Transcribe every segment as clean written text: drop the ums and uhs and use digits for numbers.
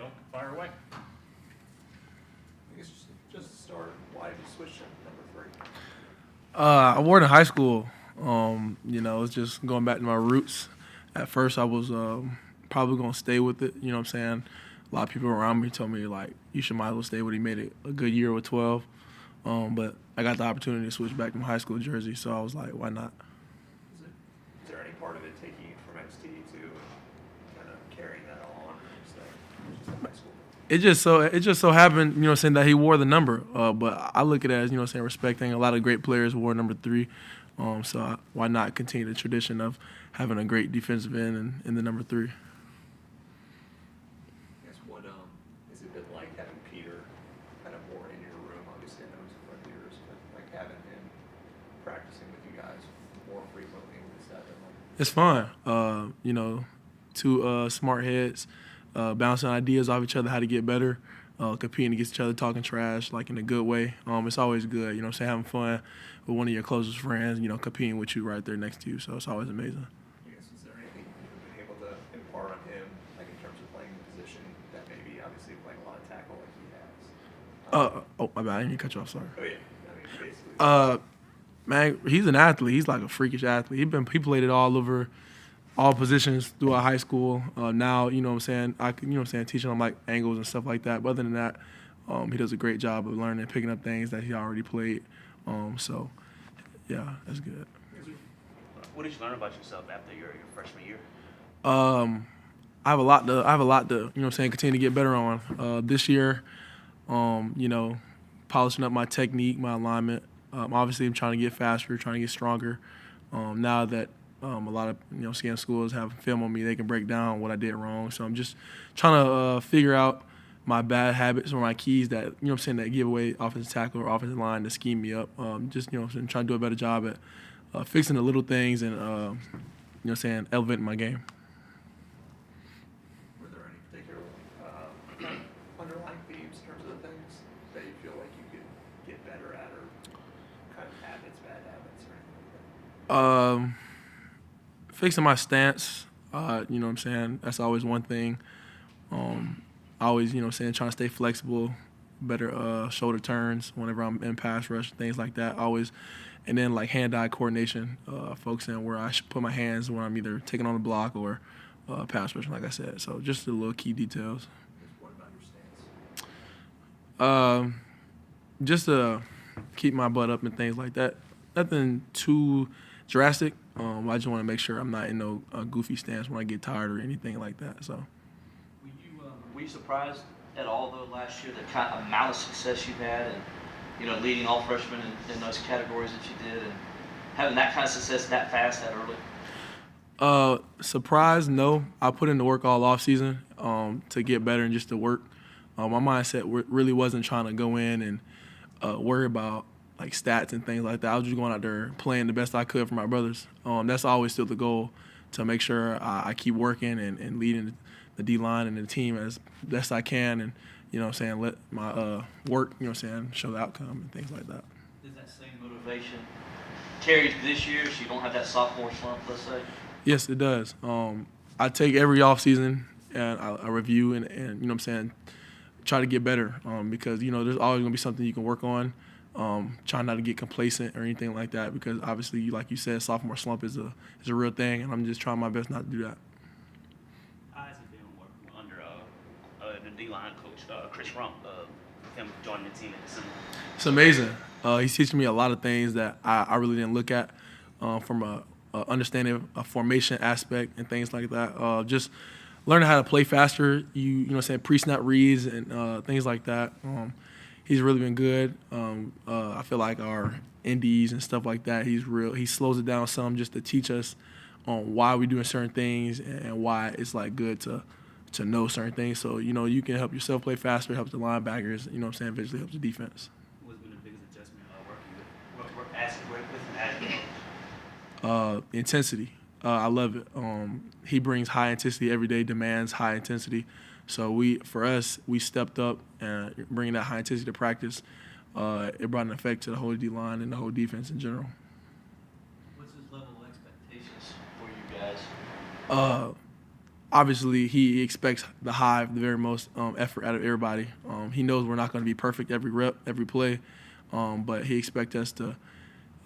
deal, fire away. I guess just to start, why did you switch to number 3? I wore it in high school. It's just going back to my roots. At first, I was probably going to stay with it. You know what I'm saying? A lot of people around me told me, like, you should might as well stay with it. He made it a good year with 12. But I got the opportunity to switch back to my high school jersey, so I was like, why not? Is there any part of it taking you from XT to kind of carrying that on, or just high school? It just so happened, that he wore the number. But I look at it as, respecting a lot of great players wore number 3. Why not continue the tradition of having a great defensive end in the number 3? I guess what has it been like having Peter kind of more in your room? Obviously, I know he's one of yours, but like having him practicing with you guys more frequently, what's that been like? It's fun. Two smart heads bouncing ideas off each other, how to get better, competing against each other, talking trash, like in a good way. It's always good, having fun with one of your closest friends, competing with you right there next to you. So it's always amazing. I guess, is there anything you've been able to impart on him, like in terms of playing the position that maybe obviously playing a lot of tackle like he has? My bad. I didn't cut you off. Sorry. Oh, yeah. I mean, basically. Man, he's an athlete. He's like a freakish athlete. He played it all over, all positions throughout high school. Now, teaching him like angles and stuff like that. But other than that, he does a great job of learning and picking up things that he already played. Yeah, that's good. What did you learn about yourself after your freshman year? I have a lot to continue to get better on. This year, polishing up my technique, my alignment. Obviously, I'm trying to get faster, trying to get stronger. Now that a lot of scan schools have film on me, they can break down what I did wrong. So I'm just trying to figure out my bad habits or my keys that that give away offensive tackle or offensive line to scheme me up. Just trying to do a better job at fixing the little things and elevating my game. Were there any particular underlying themes in terms of the things that you feel like you could get better at, or kind of habits, bad habits, or anything like that? Fixing my stance, that's always one thing. Always, trying to stay flexible, better shoulder turns whenever I'm in pass rush, things like that. Always, and then like hand-eye coordination, focusing where I should put my hands when I'm either taking on the block or pass rushing, like I said. So just the little key details. What about your stance? Just to keep my butt up and things like that. Nothing too drastic. I just want to make sure I'm not in no goofy stance when I get tired or anything like that. So. Were you surprised at all, though, last year, the kind of amount of success you had and, leading all freshmen in those categories that you did and having that kind of success that fast, that early? Surprised, no. I put in the work all off season to get better and just to work. My mindset really wasn't trying to go in and worry about like stats and things like that. I was just going out there playing the best I could for my brothers. That's always still the goal, to make sure I keep working and leading the D-line and the team as best I can, and let my work show the outcome and things like that. Does that same motivation carry this year, so you don't have that sophomore slump, let's say? Yes, it does. I take every off season and I review and try to get better, because there's always gonna be something you can work on. Try not to get complacent or anything like that, because obviously, like you said, sophomore slump is a real thing, and I'm just trying my best not to do that. How has it been working under the D-line coach, Chris Rump, him joining the team in December? It's amazing. He's teaching me a lot of things that I really didn't look at from a understanding a formation aspect and things like that. Just learning how to play faster, pre-snap reads and things like that. He's really been good. I feel like our NDs and stuff like that, he slows it down some just to teach us on why we're doing certain things and why it's like good to know certain things. So, you can help yourself play faster, helps the linebackers, eventually helps the defense. What's been the biggest adjustment working with as Intensity. I love it. He brings high intensity every day, demands high intensity. So we stepped up and bringing that high intensity to practice. It brought an effect to the whole D line and the whole defense in general. What's his level of expectations for you guys? obviously he expects the very most effort out of everybody. He knows we're not going to be perfect every rep, every play, but he expects us to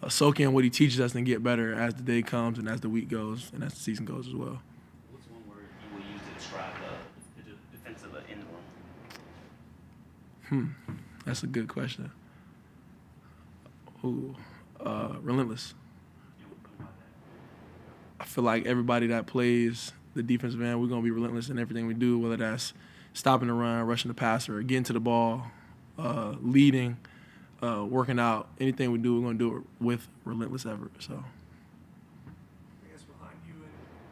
soak in what he teaches us and get better as the day comes and as the week goes and as the season goes as well. What's one word you will use to describe the defensive end room? That's a good question. Relentless. I feel like everybody that plays the defensive end, we're going to be relentless in everything we do, whether that's stopping the run, rushing the passer, getting to the ball, leading, working out. Anything we do, we're going to do it with relentless effort. So, I guess behind you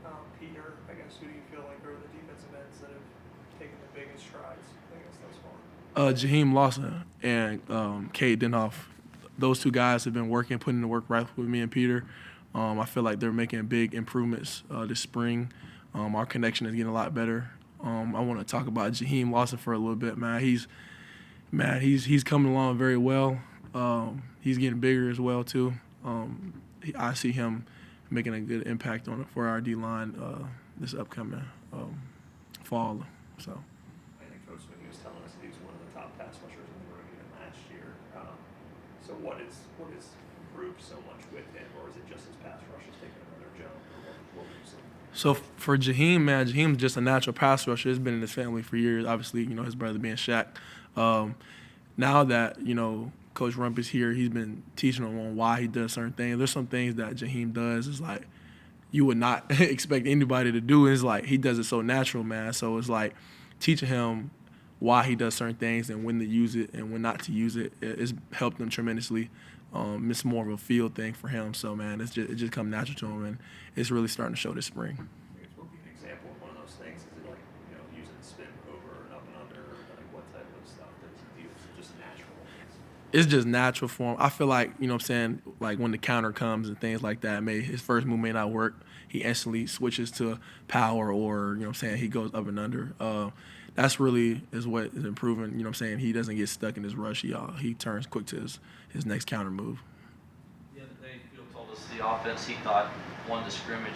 and Peter, I guess who do you feel like are the defensive ends that have taken the biggest strides, I guess, thus far? Jaheim Lawson and Cade Denhoff, those two guys have been putting the work right with me and Peter. I feel like they're making big improvements this spring. Our connection is getting a lot better. I want to talk about Jaheim Lawson for a little bit, man. He's coming along very well. He's getting bigger as well too. I see him making a good impact for our D line this upcoming fall. So. I think Coach when he was telling us that he was one of the top pass rushers in the room even last year. So what is improved so much with him, or is it just his pass rush is taking another jump, or what would you say? So for Jaheim, man, Jaheim's just a natural pass rusher. He's been in his family for years. Obviously, his brother being Shaq. Now that Coach Rump is here, he's been teaching him on why he does certain things. There's some things that Jaheim does is like you would not expect anybody to do. It's like he does it so natural, man. So it's like teaching him why he does certain things and when to use it and when not to use it. It's helped him tremendously. It's more of a field thing for him. So, man, it just come natural to him, and it's really starting to show this spring. I guess what would be an example of one of those things? Is it like, using spin over and up and under, or like what type of stuff does he do? Is it just natural? It's just natural for him. I feel like, like when the counter comes and things like that, his first move may not work. He instantly switches to power or, he goes up and under. That's really is what is improving. He doesn't get stuck in his rush. He turns quick to his next counter move. The other day, Phil told us the offense he thought won the scrimmage.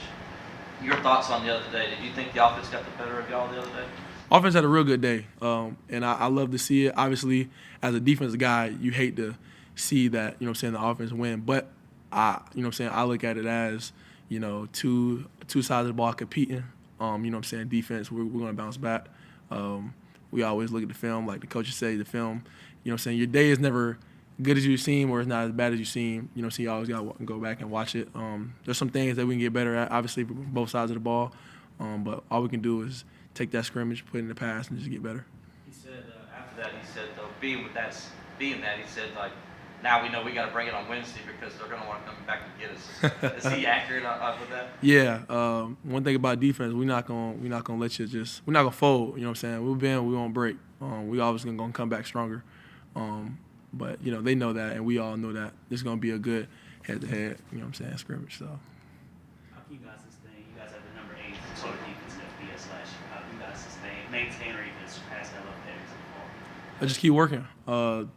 Your thoughts on the other day? Did you think the offense got the better of y'all the other day? Offense had a real good day, and I love to see it. Obviously, as a defensive guy, you hate to see that, the offense win. But I look at it as, two sides of the ball competing. Defense, we're going to bounce back. We always look at the film, like the coaches say, the film, your day is never good as you seem or it's not as bad as you seem. So you always got to go back and watch it. There's some things that we can get better at, obviously, from both sides of the ball. But all we can do is take that scrimmage, put it in the pass, and just get better. He said after that, though, being that, he said, like, now we know we got to bring it on Wednesday because they're going to want to come back and get us. Is he accurate with that? Yeah. One thing about defense, we're not gonna let you we're not gonna fold. We won't break. We always gonna come back stronger. But they know that, and we all know that it's gonna be a good head-to-head. Scrimmage. So. How can you guys sustain? You guys have the number 8 total defense in FBS last year. How can you guys maintain, or even surpass that level of so far? I just keep working.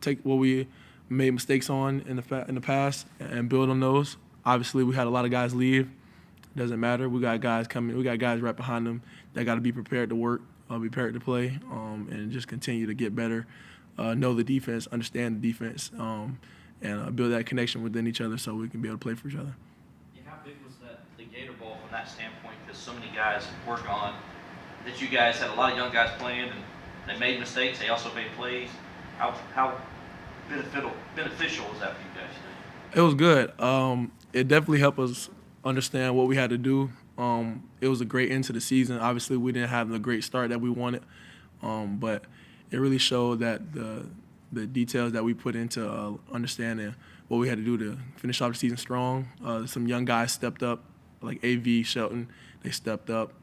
Take what we made mistakes on in the past and build on those. Obviously, we had a lot of guys leave. Doesn't matter. We got guys coming. We got guys right behind them that got to be prepared to work, be prepared to play, and just continue to get better. Know the defense, understand the defense, and build that connection within each other so we can be able to play for each other. Yeah, how big was the Gator Bowl from that standpoint? Because so many guys work on that. You guys had a lot of young guys playing, and they made mistakes. They also made plays. How beneficial was that for you guys today? It was good. It definitely helped us understand what we had to do. It was a great end to the season. Obviously, we didn't have the great start that we wanted, but it really showed that the details that we put into understanding what we had to do to finish off the season strong. Some young guys stepped up, like AV, Shelton. They stepped up,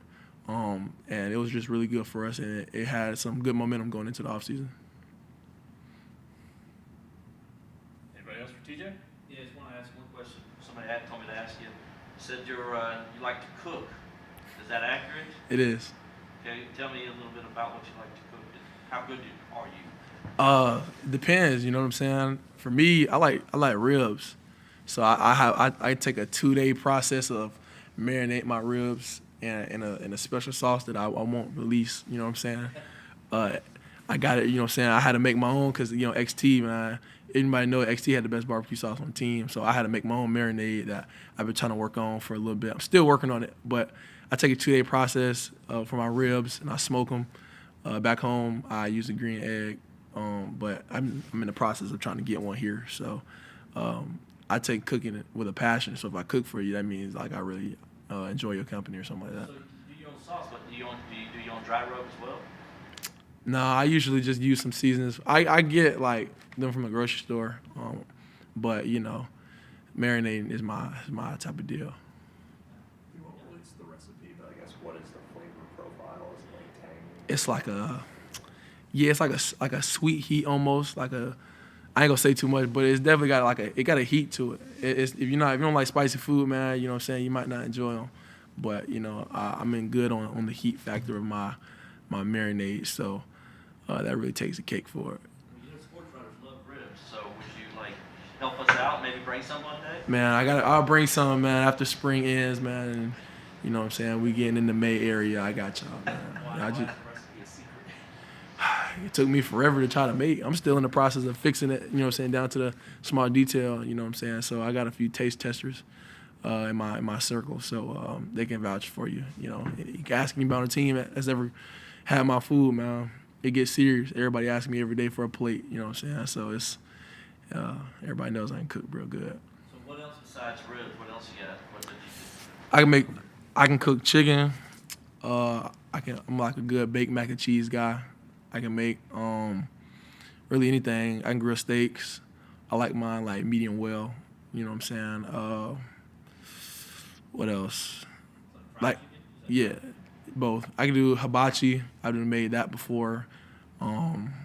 and it was just really good for us, and it had some good momentum going into the offseason. Anybody else for TJ? Yeah, I just want to ask one question. Somebody had told me to ask you. Said you like to cook. Is that accurate? It is. Okay, tell me a little bit about what you like to cook. How good are you? Depends. You know what I'm saying? For me, I like ribs. So I take a 2-day process of marinate my ribs and in a special sauce that I won't release. You know what I'm saying? I got it. You know what I'm saying? I had to make my own because XT, man. Anybody know XT had the best barbecue sauce on the team, so I had to make my own marinade that I've been trying to work on for a little bit. I'm still working on it, but I take a 2-day process for my ribs and I smoke them. Back home, I use a green egg, but I'm in the process of trying to get one here. So I take cooking with a passion. So if I cook for you, that means like I really enjoy your company or something like that. So you do your own sauce, but do you do your own dry rub as well? No, I usually just use some seasonings. I get like them from a grocery store, but marinating is my type of deal. You won't release the recipe, but I guess what is the flavor profile? Is it like tangy? It's like a sweet heat almost. I ain't gonna say too much, but it's definitely got it got a heat to it. If you don't like spicy food, man, you know what I'm saying, you might not enjoy them. But I'm in good on the heat factor of my marinade, so that really takes the cake for it. Sports writers love ribs, so would you help us out? Maybe bring some one day. Man, I'll bring some, man, after spring ends, man. And you know what I'm saying, we getting in the May area. I got y'all, man. Why is the recipe a secret? It took me forever to try to make. I'm still in the process of fixing it, you know what I'm saying, down to the small detail, you know what I'm saying. So I got a few taste testers in my circle, so they can vouch for you. You can ask anybody on the team that's ever had my food, man. It gets serious. Everybody asks me every day for a plate, you know what I'm saying. So it's everybody knows I can cook real good. So what else besides ribs? What else you got? What did you do? I can cook chicken. I'm like a good baked mac and cheese guy. I can make really anything. I can grill steaks. I like mine like medium well. You know what I'm saying? What else? Like, yeah, both. I can do hibachi. I've made that before.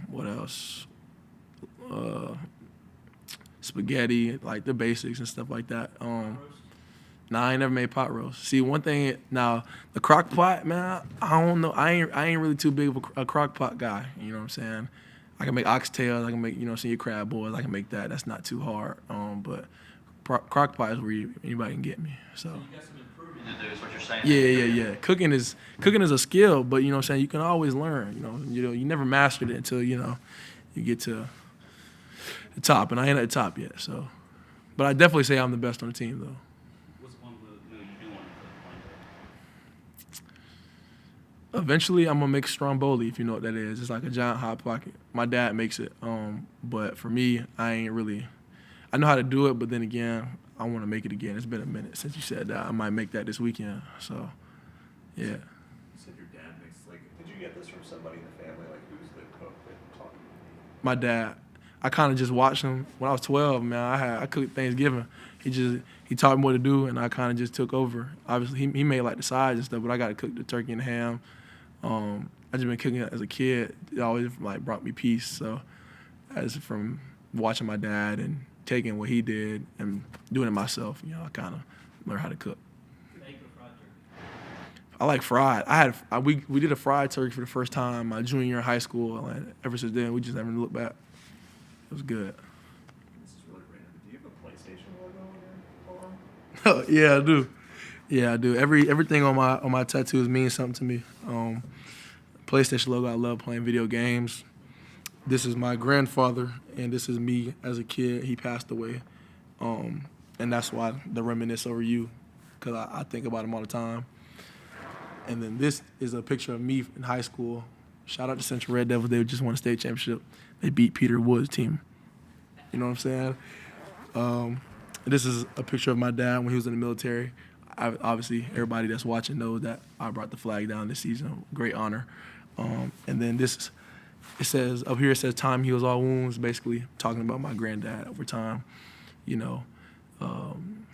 What else? Spaghetti, like the basics and stuff like that. Nah, I ain't never made pot roast. See, one thing now, the crock pot, man, I don't know. I ain't really too big of a crock pot guy. You know what I'm saying? I can make oxtails. I can make your crab boils. I can make that. That's not too hard. But crock pot is where anybody can get me. So. You got some improvement to do, is what you're saying. Yeah. Cooking is a skill, but you know what I'm saying, you can always learn. You never mastered it until you get to the top, and I ain't at the top yet. So, but I definitely say I'm the best on the team though. What's one meal you do want to cook one day? Eventually, I'm gonna make stromboli, if you know what that is. It's like a giant hot pocket. My dad makes it, but for me, I know how to do it, but then again, I want to make it again. It's been a minute since you said that. I might make that this weekend. So, yeah. You said your dad makes did you get this from somebody in the family? Like, who's the cook that taught you? My dad. I kind of just watched him when I was 12. Man, I cooked Thanksgiving. He taught me what to do, and I kind of just took over. Obviously, he made like the sides and stuff, but I got to cook the turkey and ham. I just been cooking as a kid. It always brought me peace. So, as from watching my dad and taking what he did and doing it myself, I kind of learned how to cook. Baked or fried turkey? I like fried. We did a fried turkey for the first time my junior year in high school, and ever since then we just never looked back. It was good. This is really random. Do you have a PlayStation logo on your arm? Yeah, I do. Yeah, I do. Everything on my tattoos means something to me. PlayStation logo. I love playing video games. This is my grandfather, and this is me as a kid. He passed away, and that's why the reminisce over you, because I think about him all the time. And then this is a picture of me in high school. Shout out to Central Red Devils. They just won a state championship. They beat Peter Wood's team. You know what I'm saying? This is a picture of my dad when he was in the military. Obviously, everybody that's watching knows that I brought the flag down this season. Great honor. And then it says time heals all wounds, basically talking about my granddad over time,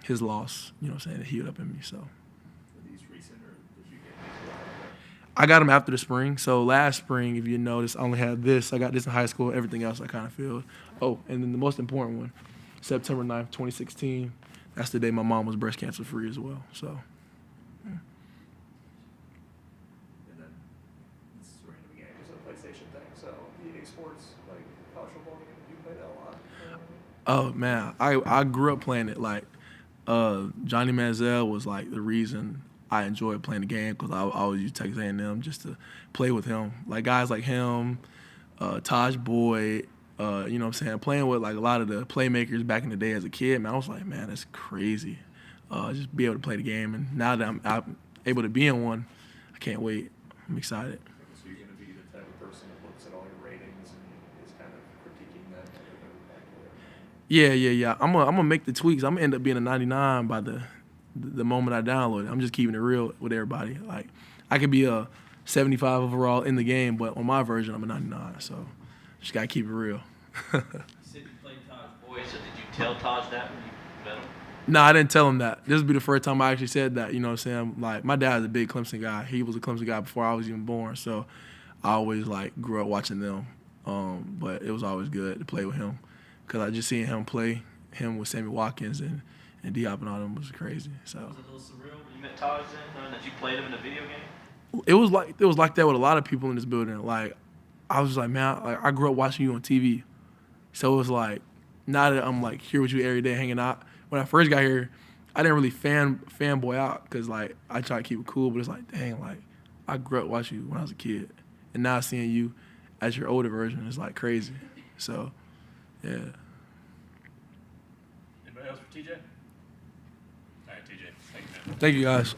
his loss, you know what I'm saying, it healed up in me. So Are these recent, or did you get these a while ago? I got them after the spring. So last spring, if you notice, I only had this. I got this in high school. Everything else I kind of filled. Oh, and then the most important one, September 9th, 2016. That's the day my mom was breast cancer free as well. So. And then this is random again, just a PlayStation thing. So EA Sports, like college football game, you play that a lot. Oh man, I grew up playing it. Like Johnny Manziel was like the reason I enjoyed playing the game because I always use Texas A&M just to play with him. Like guys like him, Taj Boyd, you know what I'm saying, playing with like a lot of the playmakers back in the day as a kid, man, I was like, man, that's crazy. Just be able to play the game. And now that I'm able to be in one, I can't wait. I'm excited. So you're going to be the type of person that looks at all your ratings and is kind of critiquing them. Yeah. I'm gonna make the tweaks. I'm gonna end up being a 99 by the moment I download it. I'm just keeping it real with everybody. Like I could be a 75 overall in the game, but on my version, I'm a 99. So just gotta keep it real. You said you played Taj Boyd, so did you tell Taj that when you met him? No, I didn't tell him that. This would be the first time I actually said that. You know what I'm saying? Like my dad's a big Clemson guy. He was a Clemson guy before I was even born. So I always like grew up watching them. But it was always good to play with him because I just seeing him play, him with Sammy Watkins and Diop and all them was crazy. So Was it a little surreal when you met Taj then, knowing that you played him in a video game? it was like that with a lot of people in this building. Like I was like, man, I grew up watching you on TV. So it was like, now that I'm like here with you every day hanging out. When I first got here, I didn't really fanboy out because like I try to keep it cool, but it's like, dang, like I grew up watching you when I was a kid, and now seeing you as your older version is like crazy. So, yeah. Anybody else for TJ? All right, TJ. Thank you, man. Thank you guys.